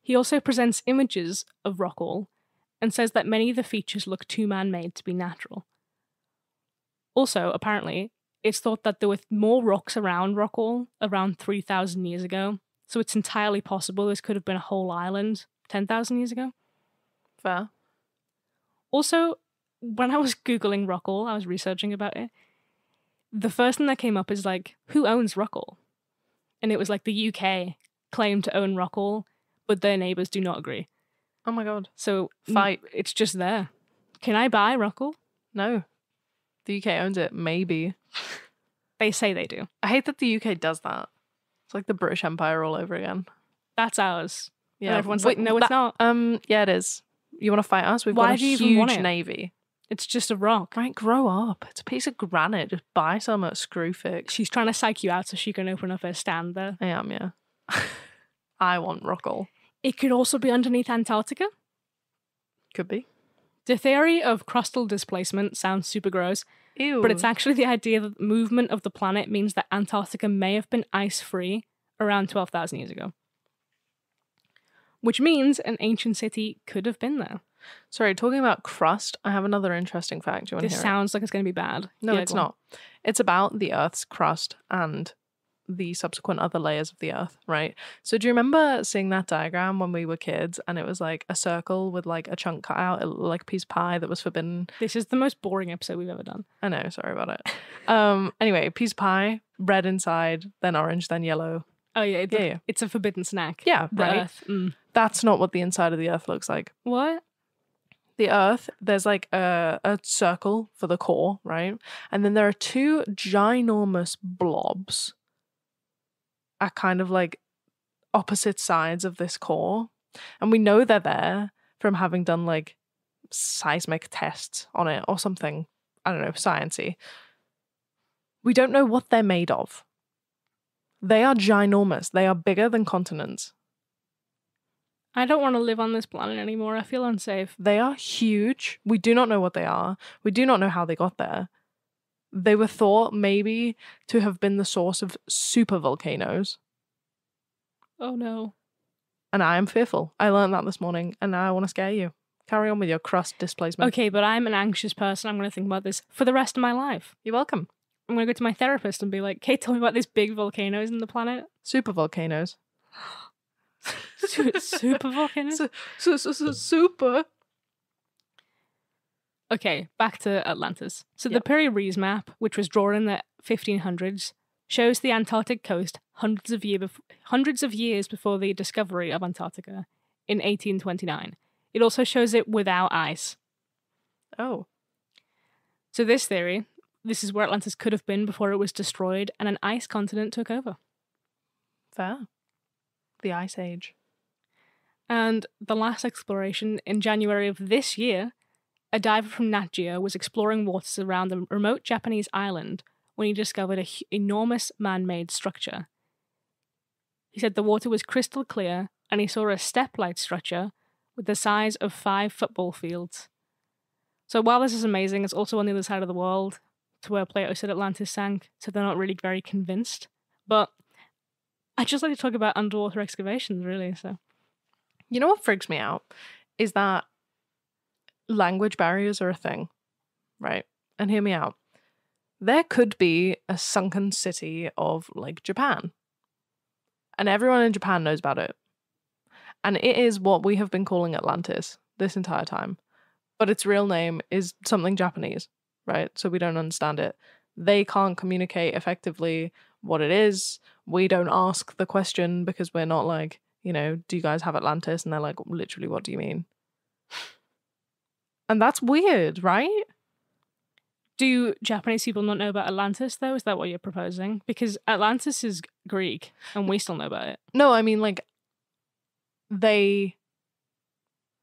He also presents images of Rockall and says that many of the features look too man-made to be natural. Also, apparently, it's thought that there were more rocks around Rockall around 3,000 years ago, so it's entirely possible this could have been a whole island 10,000 years ago. Fair. Also, when I was Googling Rockall, I was researching about it, the first thing that came up is like, who owns Rockall? And it was like the UK claimed to own Rockall, but their neighbours do not agree. Oh my god. So Fight. It's just there. Can I buy Rockall? No. The UK owns it, maybe. They say they do. I hate that the UK does that. It's like the British Empire all over again. That's ours. Yeah. And everyone's like, no, it's not. Yeah, it is. You want to fight us? We've Why got a do you even want huge it? navy. It's just a rock. Right, grow up. It's a piece of granite. Just buy some at Screwfix. She's trying to psych you out so she can open up her stand there. I am, yeah. I want Rockall. It could also be underneath Antarctica. Could be. The theory of crustal displacement sounds super gross, Ew. but it's actually the idea that the movement of the planet means that Antarctica may have been ice-free around 12,000 years ago. Which means an ancient city could have been there. Sorry, talking about crust, I have another interesting fact. Do you want to This hear sounds like it's going to be bad. it? No, Yeah, it's go on. not. It's about the Earth's crust and the subsequent other layers of the Earth, right? So do you remember seeing that diagram when we were kids and it was like a circle with like a chunk cut out, like a piece of pie that was forbidden? This is the most boring episode we've ever done. I know, sorry about it. Anyway, piece of pie, red inside, then orange, then yellow. Oh yeah, Yeah. it's a forbidden snack. Yeah, The right. Earth. Mm. That's not what the inside of the Earth looks like. What? The Earth, there's like a circle for the core, right? And then there are two ginormous blobs at kind of like opposite sides of this core. And we know they're there from having done like seismic tests on it or something. I don't know, sciencey. We don't know what they're made of. They are ginormous. They are bigger than continents. I don't want to live on this planet anymore. I feel unsafe. They are huge. We do not know what they are. We do not know how they got there. They were thought maybe to have been the source of super volcanoes. Oh no. And I am fearful. I learned that this morning and now I want to scare you. Carry on with your crust displacement. Okay, but I'm an anxious person. I'm going to think about this for the rest of my life. You're welcome. I'm going to go to my therapist and be like, Kate, tell me about these big volcanoes in the planet. Super volcanoes. Super volcanoes? Super. Okay, back to Atlantis. So the Yep. Piri-Reis map, which was drawn in the 1500s, shows the Antarctic coast hundreds of years before the discovery of Antarctica in 1829. It also shows it without ice. Oh. So this theory, this is where Atlantis could have been before it was destroyed and an ice continent took over. Fair. The Ice Age. And the last exploration in January of this year, a diver from Nat Geo was exploring waters around a remote Japanese island when he discovered an enormous man-made structure. He said the water was crystal clear and he saw a step-like structure with the size of 5 football fields. So while this is amazing, it's also on the other side of the world to where Plato said Atlantis sank, so they're not really very convinced. But I just like to talk about underwater excavations, really, so... You know what freaks me out is that language barriers are a thing, right? And hear me out. There could be a sunken city of like Japan, and everyone in Japan knows about it. And it is what we have been calling Atlantis this entire time. But its real name is something Japanese, right? So we don't understand it. They can't communicate effectively what it is. We don't ask the question because we're not like, you know, do you guys have Atlantis? And they're like, literally, what do you mean? And that's weird, right? Do Japanese people not know about Atlantis, though? Is that what you're proposing? Because Atlantis is Greek, and we still know about it. No, I mean, like, they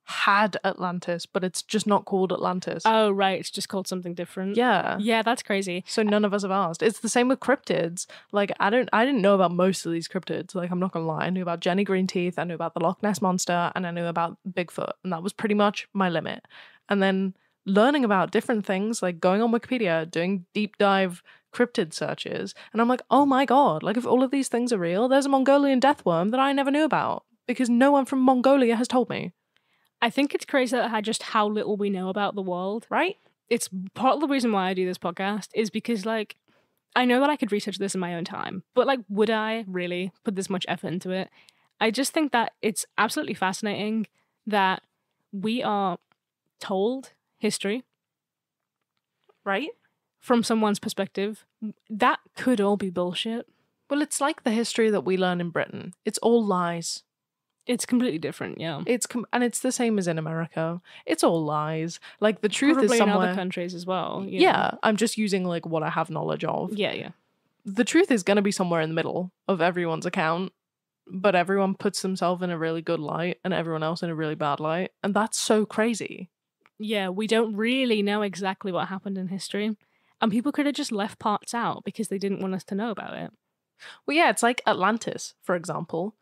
had Atlantis, but it's just not called Atlantis. Oh, right. It's just called something different. Yeah. Yeah, that's crazy. So none of us have asked. It's the same with cryptids. Like, I didn't know about most of these cryptids. Like, I'm not gonna lie. I knew about Jenny Greenteeth, I knew about the Loch Ness Monster, and I knew about Bigfoot. And that was pretty much my limit. And then learning about different things, like going on Wikipedia, doing deep dive cryptid searches, and I'm like, oh my god, like if all of these things are real, there's a Mongolian death worm that I never knew about because no one from Mongolia has told me. I think it's crazy that just how little we know about the world. Right? It's part of the reason why I do this podcast is because, like, I know that I could research this in my own time, but, like, would I really put this much effort into it? I just think that it's absolutely fascinating that we are told history, Right? from someone's perspective. That could all be bullshit. Well, it's like the history that we learn in Britain. It's all lies. It's completely different, yeah. And it's the same as in America. It's all lies. Like the truth Probably is somewhere. in other countries as well. you Yeah, know. I'm just using like what I have knowledge of. Yeah. The truth is going to be somewhere in the middle of everyone's account, but everyone puts themselves in a really good light and everyone else in a really bad light, and that's so crazy. Yeah, we don't really know exactly what happened in history. And people could have just left parts out because they didn't want us to know about it. Well, yeah, it's like Atlantis, for example,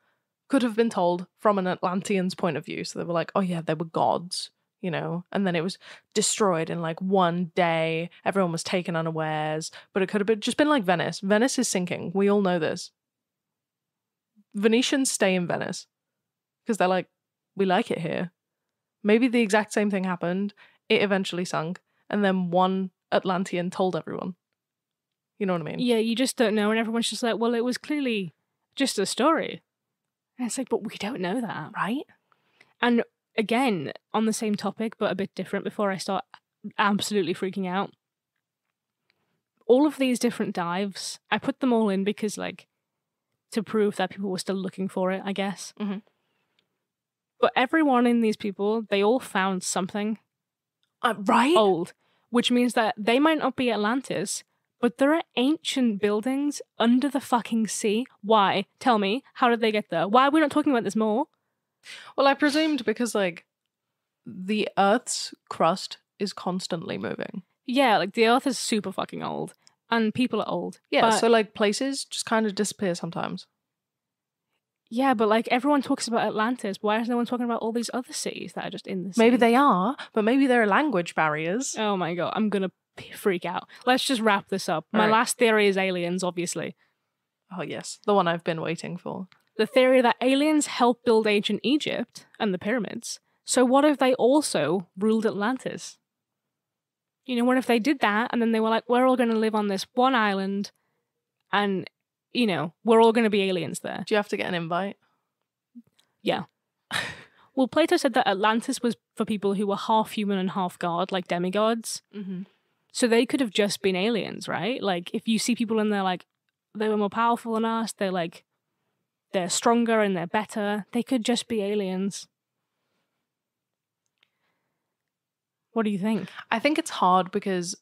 could have been told from an Atlantean's point of view. So they were like, oh yeah, they were gods, you know, and then it was destroyed in like one day. Everyone was taken unawares, but it could have just been like Venice. Venice is sinking. We all know this. Venetians stay in Venice because they're like, we like it here. Maybe the exact same thing happened. It eventually sunk, and then one Atlantean told everyone. You know what I mean? Yeah, you just don't know, and everyone's just like, well, it was clearly just a story. And it's like, but we don't know that. Right? And again, on the same topic, but a bit different before I start absolutely freaking out. All of these different dives, I put them all in because, like, to prove that people were still looking for it, I guess. Mhm. But everyone in these people, they all found something Right? old, which means that they might not be Atlantis, but there are ancient buildings under the fucking sea. Why? Tell me, how did they get there? Why are we not talking about this more? Well, I presumed because, like, the Earth's crust is constantly moving. Yeah, like the Earth is super fucking old, and people are old. Yeah, but, so, like, places just kind of disappear sometimes. yeah, but like everyone talks about Atlantis. Why is no one talking about all these other cities that are just in the sea? Maybe they are, but maybe there are language barriers. Oh my god, I'm gonna freak out. Let's just wrap this up. My Alright. last theory is aliens, obviously. Oh, yes. The one I've been waiting for. The theory that aliens helped build ancient Egypt and the pyramids. So what if they also ruled Atlantis? You know, what if they did that and then they were like, we're all going to live on this one island and, you know, we're all going to be aliens there. Do you have to get an invite? Yeah. Well, Plato said that Atlantis was for people who were half human and half god, like demigods. Mm-hmm. So they could have just been aliens, right? Like, if you see people in there, like, they were more powerful than us, they're stronger and they're better, they could just be aliens. What do you think? I think it's hard because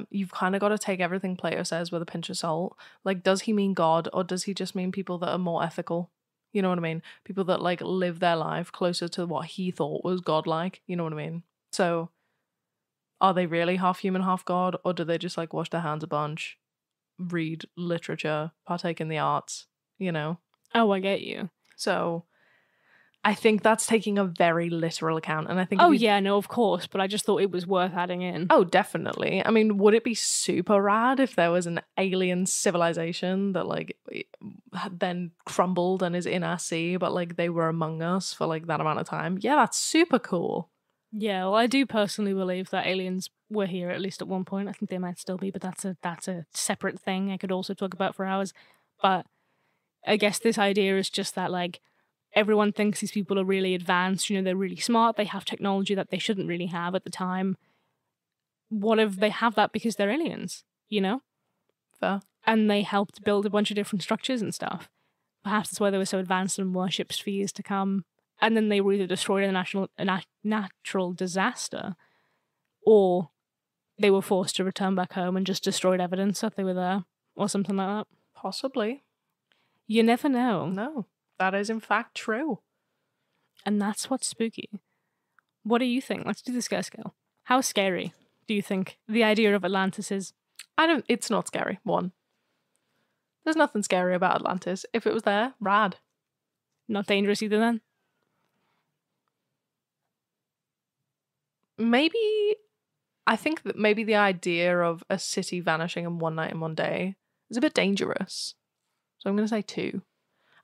you've kind of got to take everything Plato says with a pinch of salt. Like, does he mean God, or does he just mean people that are more ethical? You know what I mean? People that, like, live their life closer to what he thought was godlike. You know what I mean? So, are they really half human, half god, or do they just, like, wash their hands a bunch, read literature, partake in the arts? You know? Oh, I get you. So, I think that's taking a very literal account, and I think. Oh yeah, no, of course, but I just thought it was worth adding in. Oh, definitely. I mean, would it be super rad if there was an alien civilization that, like, then crumbled and is in our sea, but, like, they were among us for, like, that amount of time? Yeah, that's super cool. Yeah, well, I do personally believe that aliens were here at least at one point. I think they might still be, but that's a separate thing I could also talk about for hours. But I guess this idea is just that, like, everyone thinks these people are really advanced, you know, they're really smart, they have technology that they shouldn't really have at the time. What if they have that because they're aliens, you know? Fair. And they helped build a bunch of different structures and stuff. Perhaps that's why they were so advanced and worshipped for years to come. And then they were either destroyed in a natural disaster, or they were forced to return back home and just destroyed evidence that they were there, or something like that. Possibly. You never know. No, that is in fact true. And that's what's spooky. What do you think? Let's do the scare scale. How scary do you think the idea of Atlantis is? It's not scary, one. There's nothing scary about Atlantis. If it was there, rad. Not dangerous either then? Maybe, I think that maybe the idea of a city vanishing in one night and one day is a bit dangerous. So I'm going to say 2.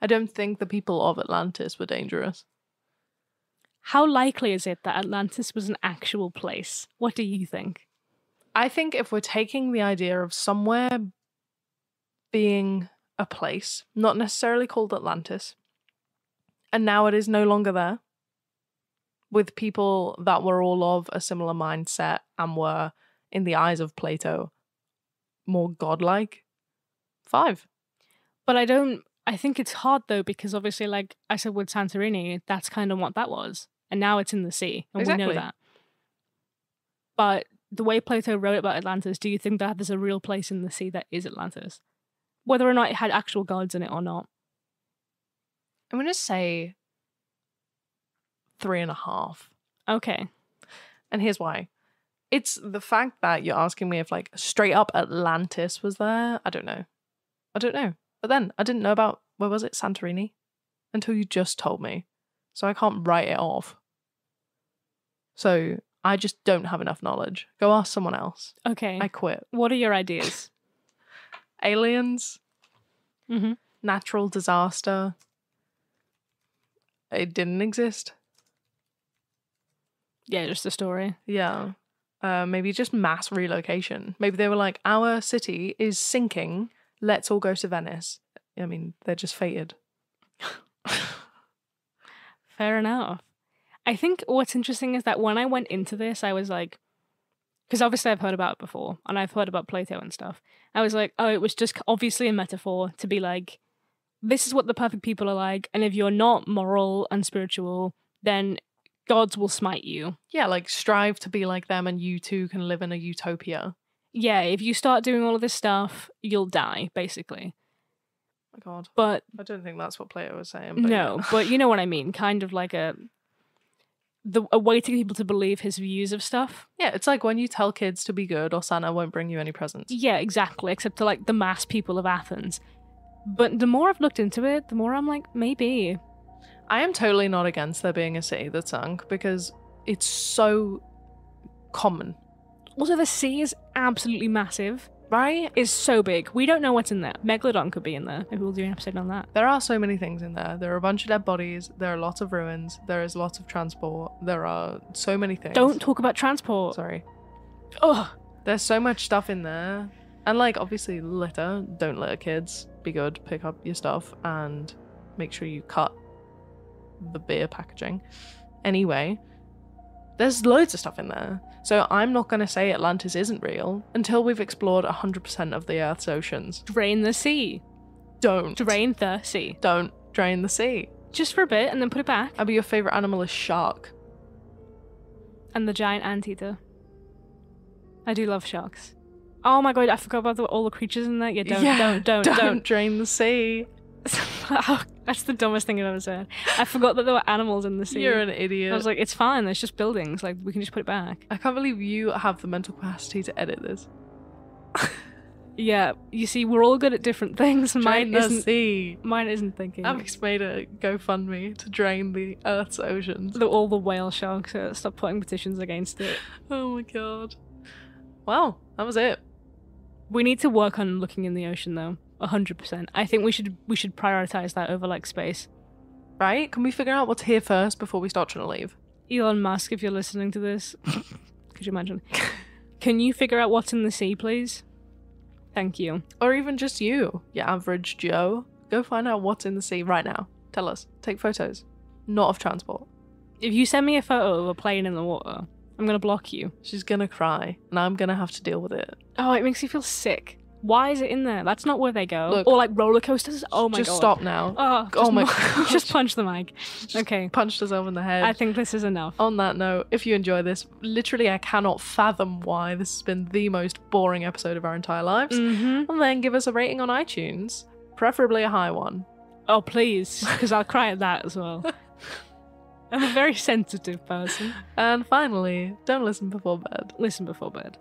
I don't think the people of Atlantis were dangerous. How likely is it that Atlantis was an actual place? What do you think? I think if we're taking the idea of somewhere being a place, not necessarily called Atlantis, and now it is no longer there, with people that were all of a similar mindset and were, in the eyes of Plato, more godlike, 5. But I think it's hard though, because obviously, like I said with Santorini, that's kind of what that was. And now it's in the sea, and we know that. But the way Plato wrote about Atlantis, do you think that there's a real place in the sea that is Atlantis? Whether or not it had actual gods in it or not. I'm going to say 3.5. Okay. And here's why. It's the fact that you're asking me if, like, straight up Atlantis was there. I don't know. But then I didn't know about, where was it, Santorini? Until you just told me. So I can't write it off. So I just don't have enough knowledge. Go ask someone else. Okay. I quit. What are your ideas? Aliens. Mm-hmm. Natural disaster. It didn't exist. Yeah, just a story. Yeah. Maybe just mass relocation. Maybe they were like, our city is sinking. Let's all go to Venice. I mean, they're just fated. Fair enough. I think what's interesting is that when I went into this, I was like, because obviously I've heard about it before, and I've heard about Plato and stuff. I was like, oh, it was just obviously a metaphor to be like, this is what the perfect people are like, and if you're not moral and spiritual, then gods will smite you. Yeah, like strive to be like them and you too can live in a utopia. Yeah, if you start doing all of this stuff, you'll die, basically. Oh my God. But I don't think that's what Plato was saying. But no, yeah. but you know what I mean. Kind of like a way to get people to believe his views of stuff. Yeah, it's like when you tell kids to be good or Santa won't bring you any presents. Yeah, exactly, except to like the mass people of Athens. But the more I've looked into it, the more I'm like, maybe. I am totally not against there being a city that sunk because it's so common. Also, the sea is absolutely massive. Right? It's so big. We don't know what's in there. Megalodon could be in there. Maybe we'll do an episode on that. There are so many things in there. There are a bunch of dead bodies. There are lots of ruins. There is lots of transport. There are so many things. Don't talk about transport. Sorry. Ugh. There's so much stuff in there. And like, obviously, litter. Don't litter, kids. Be good. Pick up your stuff and make sure you cut the beer packaging. Anyway, there's loads of stuff in there. So I'm not going to say Atlantis isn't real until we've explored 100% of the Earth's oceans. Drain the sea. Don't. Drain the sea. Don't drain the sea. Just for a bit and then put it back. Abby, your favourite animal is shark. And the giant anteater. I do love sharks. Oh my God, I forgot about all the creatures in there. Yeah, don't drain the sea. That's the dumbest thing I've ever said. I forgot that there were animals in the sea. You're an idiot. I was like, it's fine, there's just buildings. Like, we can just put it back. I can't believe you have the mental capacity to edit this. Yeah, you see, we're all good at different things. Drain the sea. Mine isn't thinking. Alex made a GoFundMe to drain the Earth's oceans. All the whale sharks. Stop putting petitions against it. Oh my God. Well, that was it. We need to work on looking in the ocean, though. 100%. I think we should prioritize that over like space. Right? Can we figure out what's here first before we start trying to leave? Elon Musk, if you're listening to this, could you imagine? Can you figure out what's in the sea, please? Thank you. Or even just you, your average Joe. Go find out what's in the sea right now. Tell us. Take photos. Not of transport. If you send me a photo of a plane in the water, I'm going to block you. She's going to cry, and I'm going to have to deal with it. Oh, it makes me feel sick. Why is it in there? That's not where they go. Look, or like roller coasters. Oh my God. Just stop now. Oh my God. Just punch the mic. Okay. Punched herself in the head. I think this is enough. On that note, if you enjoy this, literally I cannot fathom why this has been the most boring episode of our entire lives. Mm-hmm. And then give us a rating on iTunes. Preferably a high one. Oh, please. Because I'll cry at that as well. I'm a very sensitive person. And finally, don't listen before bed. Listen before bed.